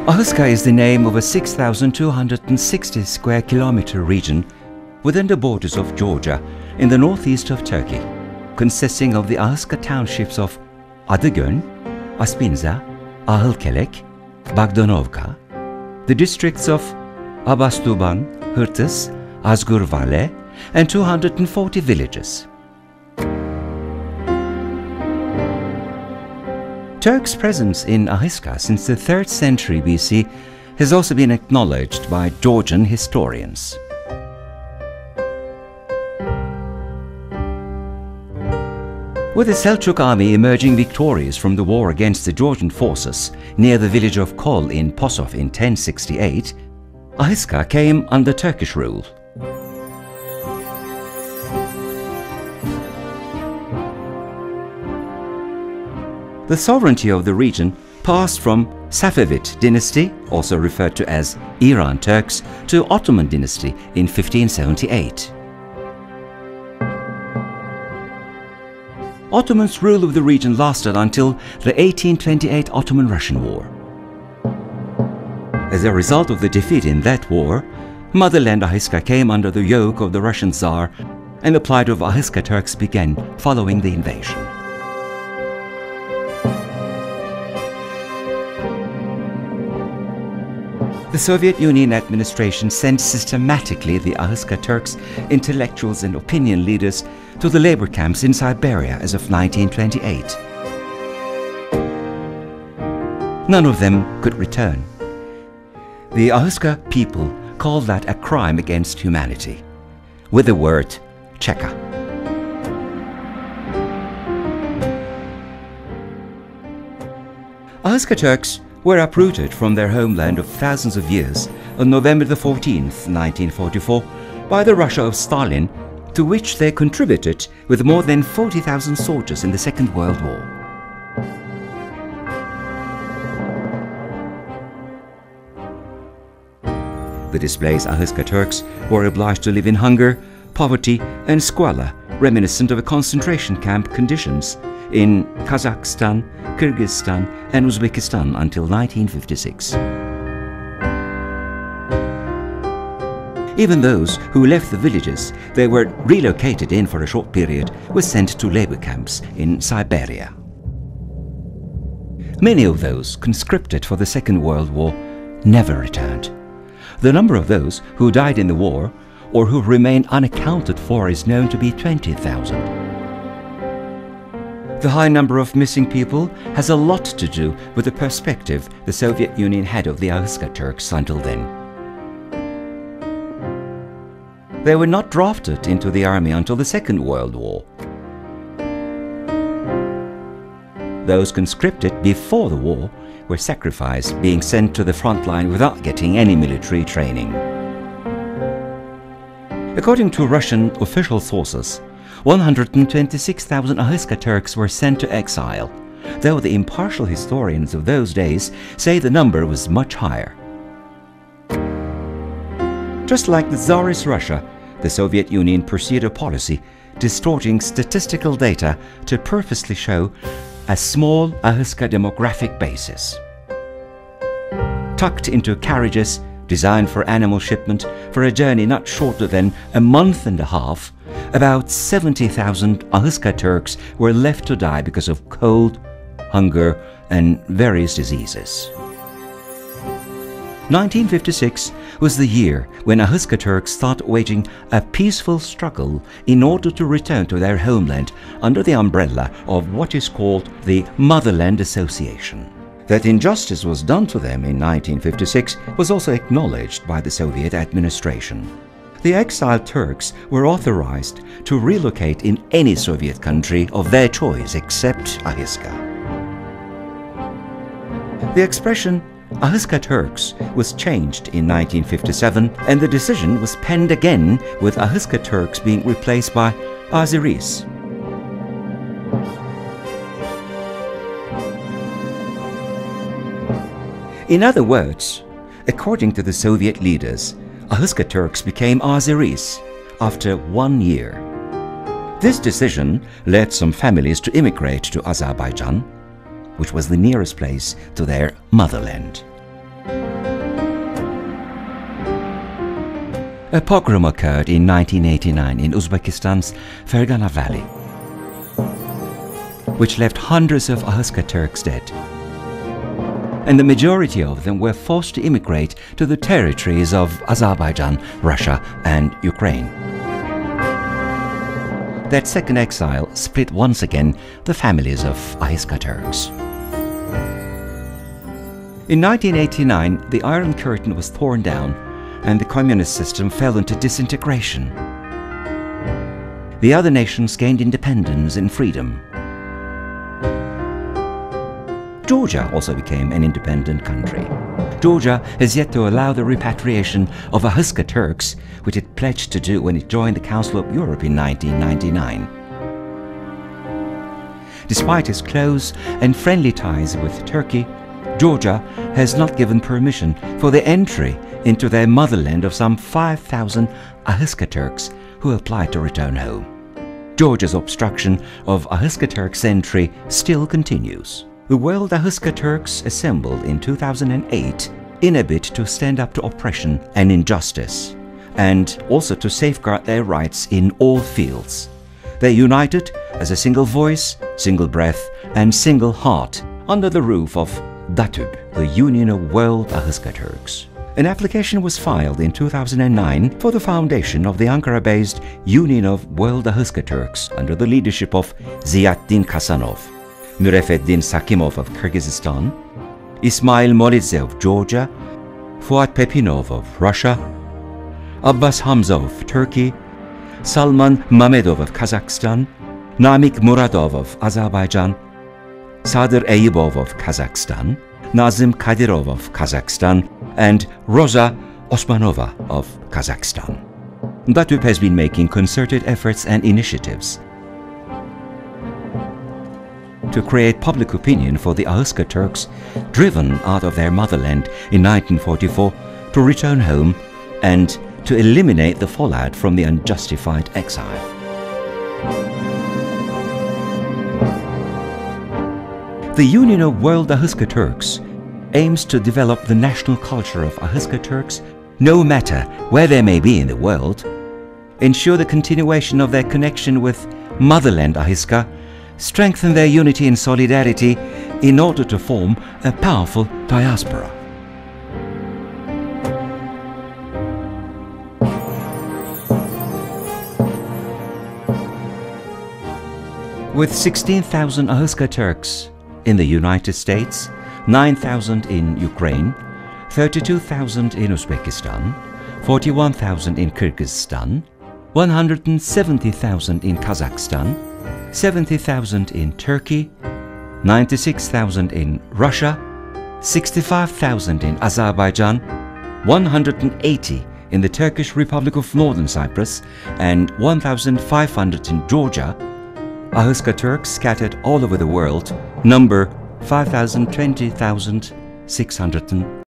Ahıska is the name of a 6,260 square kilometer region within the borders of Georgia in the northeast of Turkey, consisting of the Ahıska townships of Adıgön, Aspinza, Ahılkelek, Bagdanovka, the districts of Abastuban, Hırtız, Azgurvale, and 240 villages. Turks' presence in Ahıskan since the 3rd century BC has also been acknowledged by Georgian historians. With the Selçuk army emerging victorious from the war against the Georgian forces near the village of Kol in Posov in 1068, Ahıskan came under Turkish rule. The sovereignty of the region passed from Safavid dynasty, also referred to as Iran Turks, to Ottoman dynasty in 1578. Ottomans' rule of the region lasted until the 1828 Ottoman-Russian War. As a result of the defeat in that war, motherland Ahıskan came under the yoke of the Russian Tsar, and the plight of Ahıskan Turks began following the invasion. The Soviet Union administration sent systematically the Ahıskan Turks, intellectuals and opinion leaders, to the labor camps in Siberia as of 1928. None of them could return. The Ahıskan people called that a crime against humanity, with the word Cheka. Ahıskan Turks were uprooted from their homeland of thousands of years on November 14th, 1944, by the Russia of Stalin, to which they contributed with more than 40,000 soldiers in the Second World War. The displaced Ahıskan Turks were obliged to live in hunger, poverty and squalor, reminiscent of concentration camp conditions in Kazakhstan, Kyrgyzstan and Uzbekistan until 1956. Even those who left the villages they were relocated in for a short period were sent to labor camps in Siberia. Many of those conscripted for the Second World War never returned. The number of those who died in the war or who remained unaccounted for is known to be 20,000. The high number of missing people has a lot to do with the perspective the Soviet Union had of the Ahıskan Turks until then. They were not drafted into the army until the Second World War. Those conscripted before the war were sacrificed, being sent to the front line without getting any military training. According to Russian official sources, 126,000 Ahıskan Turks were sent to exile, though the impartial historians of those days say the number was much higher. Just like the Tsarist Russia, the Soviet Union pursued a policy distorting statistical data to purposely show a small Ahıskan demographic basis. Tucked into carriages designed for animal shipment for a journey not shorter than a month and a half, about 70,000 Ahıskan Turks were left to die because of cold, hunger and various diseases. 1956 was the year when Ahıskan Turks started waging a peaceful struggle in order to return to their homeland under the umbrella of what is called the Motherland Association. That injustice was done to them in 1956 was also acknowledged by the Soviet administration. The exiled Turks were authorized to relocate in any Soviet country of their choice except Ahıskan. The expression Ahıskan Turks was changed in 1957 and the decision was penned again with Ahıskan Turks being replaced by Azeris. In other words, according to the Soviet leaders, Ahıskan Turks became Azeris after 1 year. This decision led some families to immigrate to Azerbaijan, which was the nearest place to their motherland. A pogrom occurred in 1989 in Uzbekistan's Fergana Valley, which left hundreds of Ahıska Turks dead. And the majority of them were forced to immigrate to the territories of Azerbaijan, Russia and Ukraine. That second exile split once again the families of Ahıska Turks. In 1989, the Iron Curtain was torn down and the communist system fell into disintegration. The other nations gained independence and freedom. Georgia also became an independent country. Georgia has yet to allow the repatriation of Ahıska Turks, which it pledged to do when it joined the Council of Europe in 1999. Despite its close and friendly ties with Turkey, Georgia has not given permission for the entry into their motherland of some 5,000 Ahıska Turks who applied to return home. Georgia's obstruction of Ahıska Turks' entry still continues. The World Ahıska Turks assembled in 2008 in a bid to stand up to oppression and injustice, and also to safeguard their rights in all fields. They united as a single voice, single breath, and single heart under the roof of DATÜB, the Union of World Ahıska Turks. An application was filed in 2009 for the foundation of the Ankara-based Union of World Ahıska Turks under the leadership of Ziyaddin Kasanov, Mürefeddin Sakimov of Kyrgyzstan, Ismail Molidze of Georgia, Fuat Pepinov of Russia, Abbas Hamza of Turkey, Salman Mamedov of Kazakhstan, Namik Muradov of Azerbaijan, Sadir Eyübov of Kazakhstan, Nazim Kadyrov of Kazakhstan, and Roza Osmanova of Kazakhstan. DATÜB has been making concerted efforts and initiatives to create public opinion for the Ahıska Turks driven out of their motherland in 1944 to return home and to eliminate the fallout from the unjustified exile. The Union of World Ahıska Turks aims to develop the national culture of Ahıska Turks no matter where they may be in the world, ensure the continuation of their connection with motherland Ahıska, strengthen their unity and solidarity in order to form a powerful diaspora. With 16,000 Ahıska Turks in the United States, 9,000 in Ukraine, 32,000 in Uzbekistan, 41,000 in Kyrgyzstan, 170,000 in Kazakhstan, 70,000 in Turkey, 96,000 in Russia, 65,000 in Azerbaijan, 180 in the Turkish Republic of Northern Cyprus, and 1,500 in Georgia, Ahıska Turks scattered all over the world number 5,020,600.